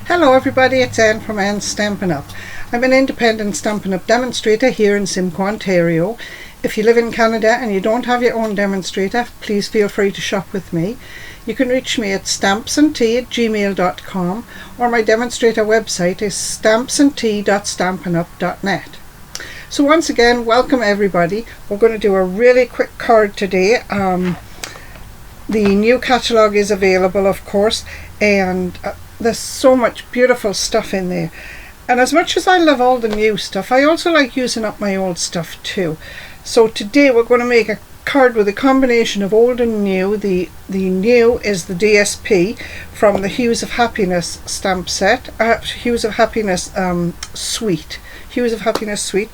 Hello everybody, it's Anne from Anne's Stampin'Up. I'm an independent Stampin' Up demonstrator here in Simcoe, Ontario. If you live in Canada and you don't have your own demonstrator, please feel free to shop with me. You can reach me at stampsandtea@gmail.com, or my demonstrator website is stampsandtea.stampinup.net. So once again, welcome everybody. We're going to do a really quick card today. The new catalogue is available, of course, and there's so much beautiful stuff in there. And as much as I love all the new stuff, I also like using up my old stuff too. So today we're going to make a card with a combination of old and new. The new is the DSP from the Hues of Happiness stamp set, Hues of Happiness suite. Hues of Happiness suite.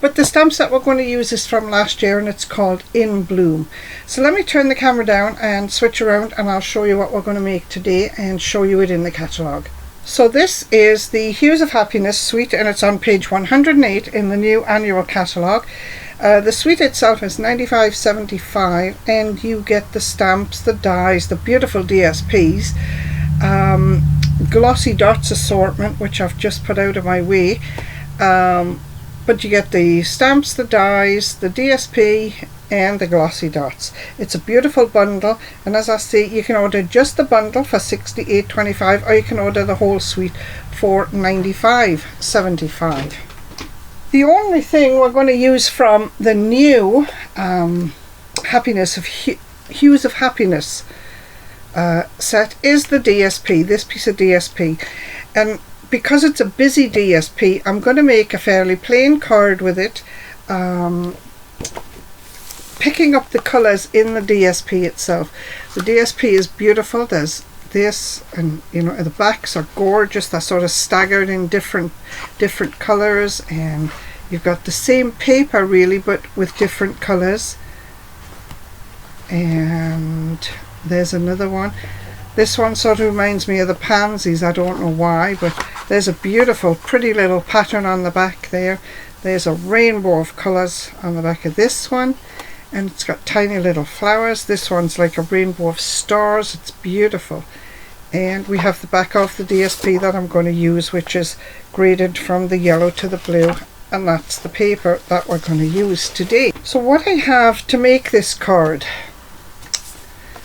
But the stamp set we're going to use is from last year, and it's called In Bloom. So let me turn the camera down and switch around, and I'll show you what we're going to make today and show you it in the catalogue. So this is the Hues of Happiness suite, and it's on page 108 in the new annual catalogue. The suite itself is $95.75, and you get the stamps, the dies, the beautiful DSPs, glossy dots assortment, which I've just put out of my way. But you get the stamps, the dies, the DSP and the glossy dots. It's a beautiful bundle, and as I say, you can order just the bundle for $68.25, or you can order the whole suite for $95.75. The only thing we're going to use from the new Happiness of Hues of Happiness set is the DSP, this piece of DSP. And because it's a Busy DSP, I'm going to make a fairly plain card with it, picking up the colours in the DSP itself. The DSP is beautiful. There's this, and you know, the backs are gorgeous. They're sort of staggered in different colours, and you've got the same paper really, but with different colours. And there's another one. This one sort of reminds me of the pansies. I don't know why, but there's a beautiful, pretty little pattern on the back there. There's a rainbow of colours on the back of this one, and it's got tiny little flowers. This one's like a rainbow of stars. It's beautiful. And we have the back of the DSP that I'm going to use, which is graded from the yellow to the blue, and that's the paper that we're going to use today. So what I have to make this card,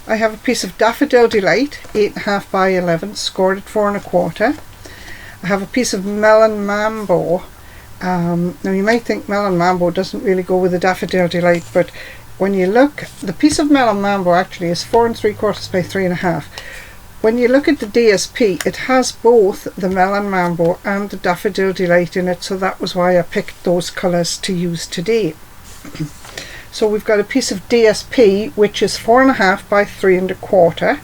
I have a piece of Daffodil Delight, 8.5 by 11, scored at 4 1/4. I have a piece of Melon Mambo. Now you might think Melon Mambo doesn't really go with the Daffodil Delight, but when you look, the piece of Melon Mambo actually is 4 3/4 by 3 1/2. When you look at the DSP, it has both the Melon Mambo and the Daffodil Delight in it, so that was why I picked those colours to use today. So we've got a piece of DSP which is 4 1/2 by 3 1/4.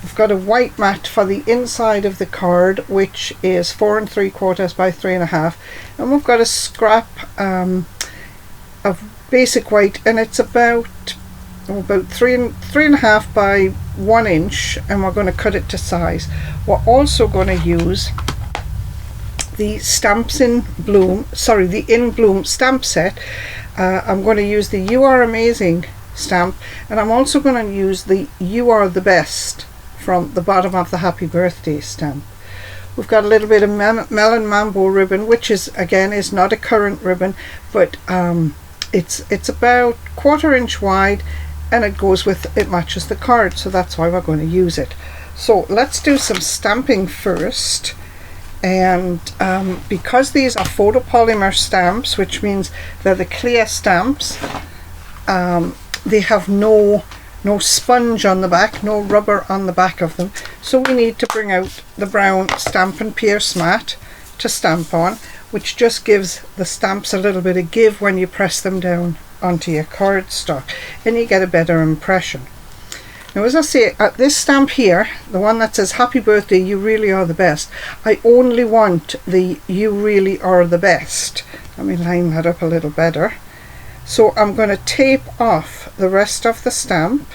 We've got a white mat for the inside of the card, which is 4 3/4 by 3 1/2, and we've got a scrap of basic white, and it's about 3 1/2 by 1 inch, and we're going to cut it to size. We're also going to use the the In Bloom stamp set. I'm going to use the You Are Amazing stamp, and I'm also going to use the You Are the Best from the bottom of the Happy Birthday stamp. We've got a little bit of Melon Mambo ribbon, which is not a current ribbon, but it's about 1/4 inch wide, and it matches the card, so that's why we're going to use it. So let's do some stamping first. And because these are photopolymer stamps, which means they're the clear stamps, they have no sponge on the back, no rubber on the back of them, so we need to bring out the brown Stampin' Pierce mat to stamp on, which just gives the stamps a little bit of give when you press them down onto your cardstock, and you get a better impression. Now, as I say, at this stamp here, the one that says Happy Birthday, You Really Are the Best, I only want the You Really Are the Best. Let me line that up a little better. So I'm going to tape off the rest of the stamp.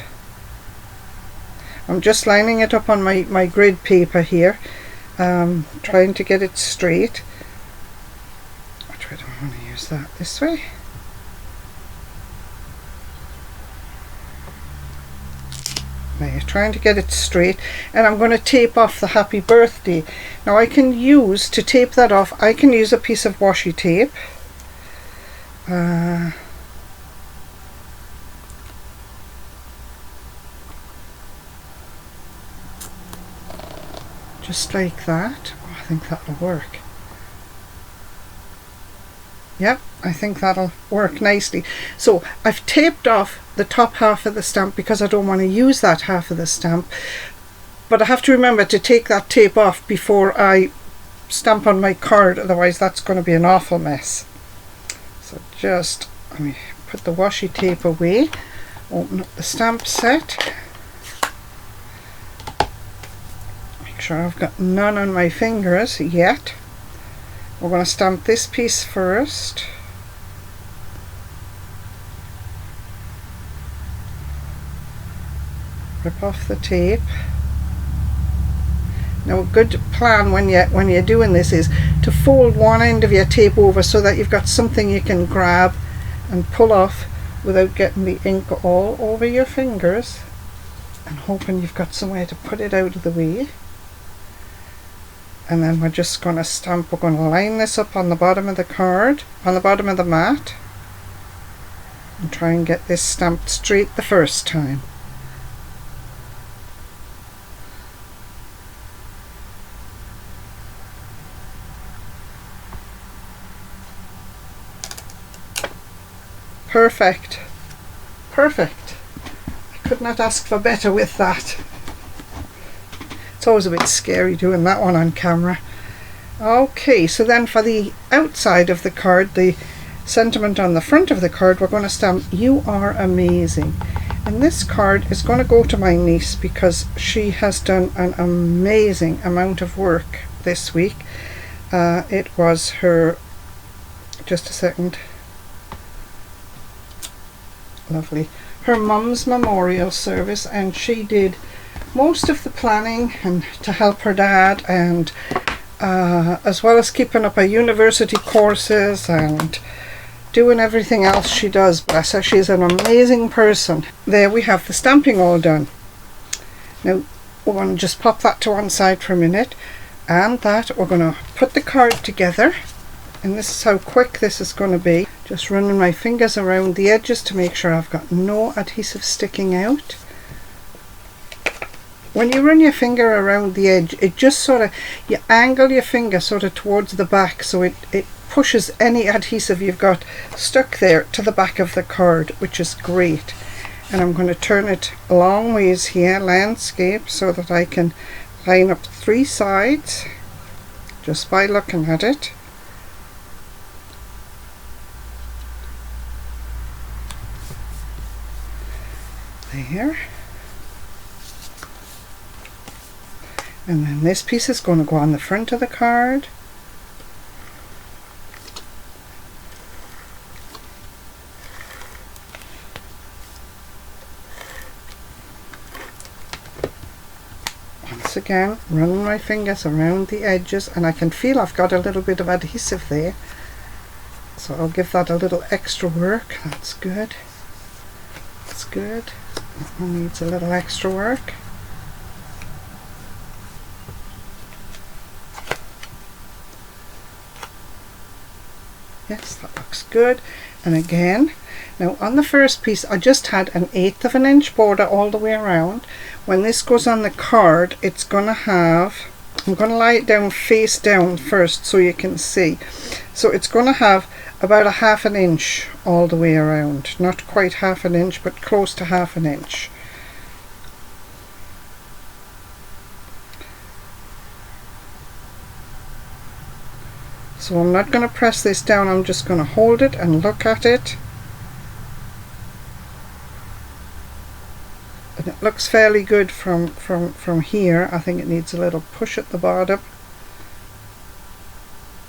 I'm just lining it up on my grid paper here, trying to get it straight. Which way do I want to use that? This way? There, trying to get it straight, and I'm going to tape off the happy birthday. Now I can use, to tape that off, I can use a piece of washi tape. Just like that. Oh, I think that'll work. Yep, I think that'll work nicely. So I've taped off the top half of the stamp because I don't want to use that half of the stamp, but I have to remember to take that tape off before I stamp on my card, otherwise that's going to be an awful mess. So just let me put the washi tape away, open up the stamp set, make sure I've got none on my fingers yet. We're going to stamp this piece first. Rip off the tape. Now a good plan when you're doing this is to fold one end of your tape over so that you've got something you can grab and pull off without getting the ink all over your fingers, and hoping you've got somewhere to put it out of the way. And then we're just going to stamp, we're going to line this up on the bottom of the card, on the bottom of the mat, and try and get this stamped straight the first time. Perfect. Perfect. I could not ask for better with that. It's always a bit scary doing that one on camera. Okay, so then for the outside of the card, the sentiment on the front of the card, we're going to stamp "You are amazing." And this card is going to go to my niece because she has done an amazing amount of work this week. It was her, just a second, lovely, her mum's memorial service, and she did most of the planning and to help her dad, and as well as keeping up her university courses and doing everything else she does. Bless her, she's an amazing person. There we have the stamping all done. Now we're going to just pop that to one side for a minute, and that we're going to put the card together, and this is how quick this is going to be. Just running my fingers around the edges to make sure I've got no adhesive sticking out. When you run your finger around the edge, it just sort of, you angle your finger sort of towards the back, so it pushes any adhesive you've got stuck there to the back of the card, which is great. And I'm going to turn it long ways here, landscape, so that I can line up 3 sides just by looking at it. There. And then this piece is going to go on the front of the card. Once again, running my fingers around the edges, and I can feel I've got a little bit of adhesive there, so I'll give that a little extra work. That's good. That's good. That one needs a little extra work. Yes, that looks good. And again, now on the first piece I just had an 1/8 of an inch border all the way around. When this goes on the card, it's going to have, I'm going to lie it down face down first so you can see. So it's going to have about a 1/2 inch all the way around. Not quite 1/2 inch, but close to 1/2 inch. So I'm not going to press this down, I'm just going to hold it and look at it. And it looks fairly good from here. I think it needs a little push at the bottom.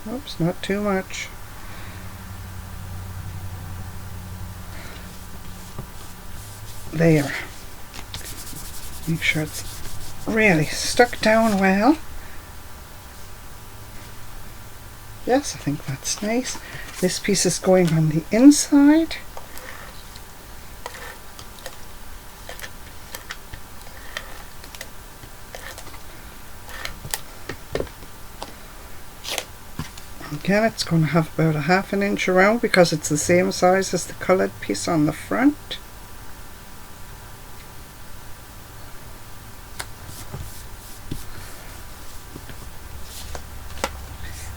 Oops, not too much. There. Make sure it's really stuck down well. Yes, I think that's nice. This piece is going on the inside. Again, it's going to have about a 1/2 inch around because it's the same size as the coloured piece on the front.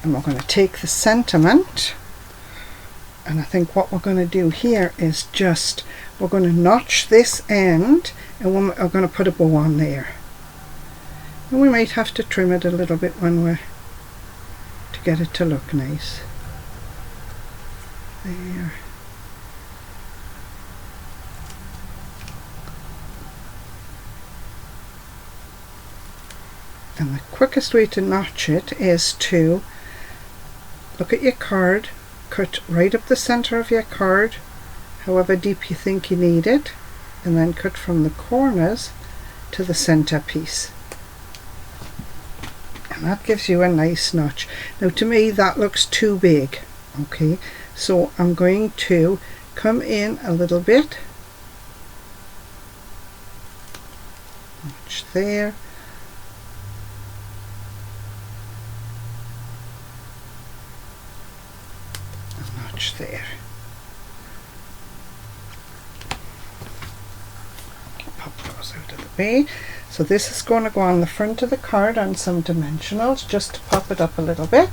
And we're going to take the sentiment, and I think what we're going to do here is we're going to notch this end, and we're going to put a bow on there. And we might have to trim it a little bit to get it to look nice. There. And the quickest way to notch it is to look at your card, cut right up the center of your card, however deep you think you need it, and then cut from the corners to the center piece. And that gives you a nice notch. Now to me that looks too big. Okay, so I'm going to come in a little bit, notch there, and notch there. Pop those out of the way. So this is going to go on the front of the card on some dimensionals just to pop it up a little bit.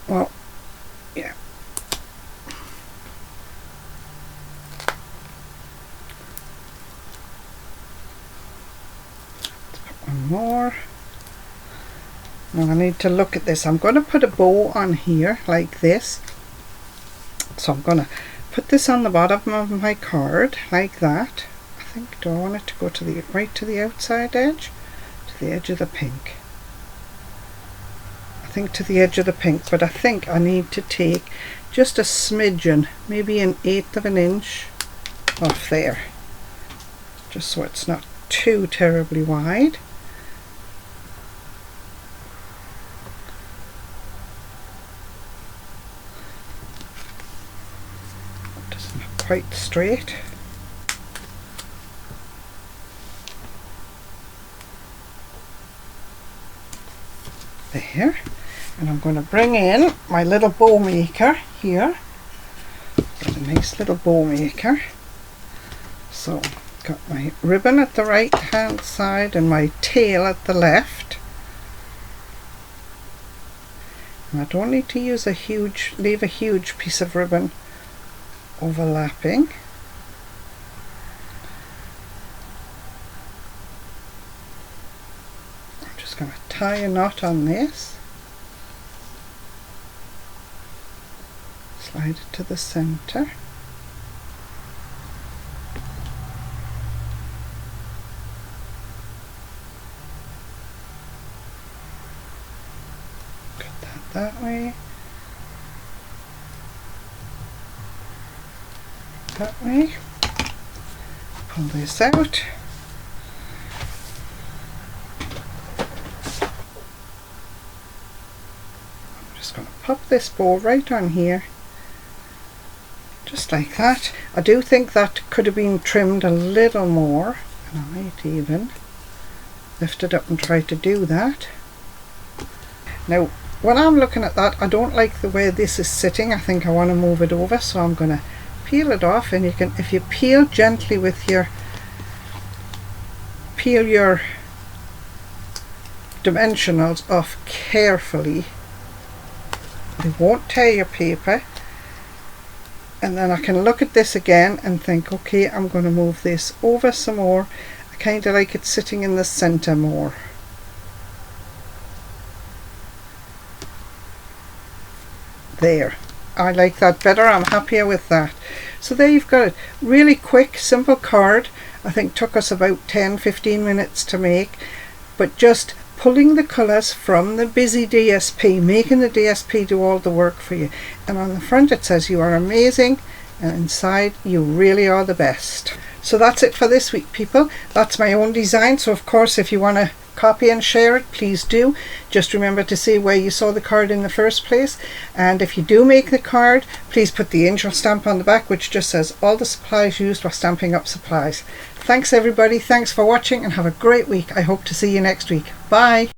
Well, yeah. Let's put one more. Now I need to look at this. I'm going to put a bow on here like this. So I'm going to put this on the bottom of my card like that. I think, do I want it to go to right to the outside edge? To the edge of the pink. I think to the edge of the pink, but I think I need to take just a smidgen, maybe 1/8 of an inch off there. Just so it's not too terribly wide. Quite straight. There. And I'm going to bring in my little bow maker here. Got a nice little bow maker. So got my ribbon at the right hand side and my tail at the left. And I don't need to use leave a huge piece of ribbon overlapping. I'm just going to tie a knot on this, slide it to the center, cut that way, that way, pull this out, I'm just going to pop this bow right on here, just like that. I do think that could have been trimmed a little more, and I might even lift it up and try to do that. Now when I'm looking at that, I don't like the way this is sitting. I think I want to move it over, so I'm going to peel it off, and you can, if you peel gently with your dimensionals off carefully, they won't tear your paper. And then I can look at this again and think, okay, I'm going to move this over some more. I kind of like it sitting in the center more. There, I like that better. I'm happier with that. So there you've got it. Really quick, simple card. I think took us about 10-15 minutes to make, but just pulling the colours from the Busy DSP, making the DSP do all the work for you. And on the front it says you are amazing, and inside you really are the best. So that's it for this week, people. That's my own design, so of course if you want to copy and share it, please do. Just remember to say where you saw the card in the first place, and if you do make the card, please put the angel stamp on the back, which just says all the supplies used were Stampin' Up supplies. Thanks everybody, thanks for watching, and have a great week. I hope to see you next week. Bye.